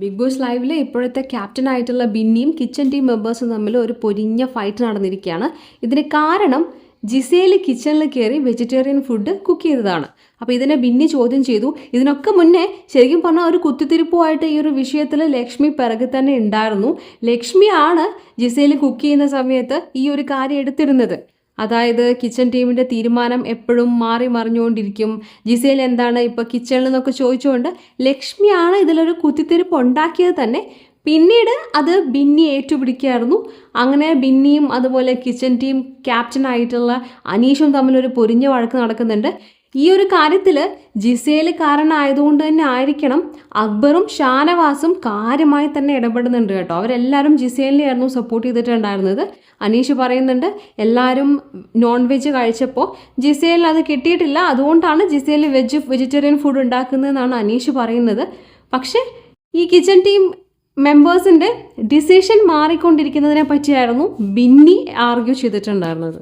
Big boss ലൈവിൽ ഇപ്പോഴത്തെ captain ആയിട്ടുള്ള ബിന്നിയും കിച്ചൺ ടീം മെമ്പേഴ്സും തമ്മിൽ ഒരു പൊരിഞ്ഞ ഫൈറ്റ് നടന്നിരിക്കുകയാണ്. ഇതിന് കാരണം ജിസേൽ കിച്ചണിൽ കയറി വെജിറ്റേറിയൻ ഫുഡ് കുക്ക് ചെയ്തതാണ്. അപ്പോൾ ഇതിനെ ബിന്നി ചോദ്യം ചെയ്തു. ഇതിനൊക്കെ മുന്നേ ശരിക്കും പറഞ്ഞാൽ ഒരു കുത്തിത്തിരിപ്പുമായിട്ട് ഈ ഒരു വിഷയത്തിൽ ലക്ഷ്മി പിറകെ തന്നെ ഉണ്ടായിരുന്നു. ലക്ഷ്മിയാണ് ജിസേൽ കുക്ക് ചെയ്യുന്ന സമയത്ത് ഈ ഒരു കാര്യം എടുത്തിരുന്നത്. അതായത് കിച്ചൺ ടീമിൻ്റെ തീരുമാനം എപ്പോഴും മാറി മറിഞ്ഞുകൊണ്ടിരിക്കും, ജിസേൽ എന്താണ് ഇപ്പോൾ കിച്ചണിൽ നിന്നൊക്കെ ചോദിച്ചുകൊണ്ട് ലക്ഷ്മിയാണ് ഇതിലൊരു കുത്തിത്തിരിപ്പ് ഉണ്ടാക്കിയത് തന്നെ. പിന്നീട് അത് ബിന്നി ഏറ്റുപിടിക്കുകയായിരുന്നു. അങ്ങനെ ബിന്നിയും അതുപോലെ കിച്ചൺ ടീം ക്യാപ്റ്റനായിട്ടുള്ള അനീഷും തമ്മിലൊരു പൊരിഞ്ഞ വഴക്ക് നടക്കുന്നുണ്ട്. ഈ ഒരു കാര്യത്തിൽ ജിസേൽ കാരണമായതുകൊണ്ട് തന്നെ ആയിരിക്കണം അക്ബറും ഷാനവാസും കാര്യമായി തന്നെ ഇടപെടുന്നുണ്ട് കേട്ടോ. അവരെല്ലാവരും ജിസേലിനെയായിരുന്നു സപ്പോർട്ട് ചെയ്തിട്ടുണ്ടായിരുന്നത്. അനീഷ് പറയുന്നുണ്ട് എല്ലാവരും നോൺ വെജ് കഴിച്ചപ്പോൾ ജിസേലിന് അത് കിട്ടിയിട്ടില്ല, അതുകൊണ്ടാണ് ജിസേൽ വെജിറ്റേറിയൻ ഫുഡ് ഉണ്ടാക്കുന്നതെന്നാണ് അനീഷ് പറയുന്നത്. പക്ഷേ ഈ കിച്ചൺ ടീം മെമ്പേഴ്സിൻ്റെ ഡിസിഷൻ മാറിക്കൊണ്ടിരിക്കുന്നതിനെ പറ്റിയായിരുന്നു ബിന്നി ആർഗ്യൂ ചെയ്തിട്ടുണ്ടായിരുന്നത്.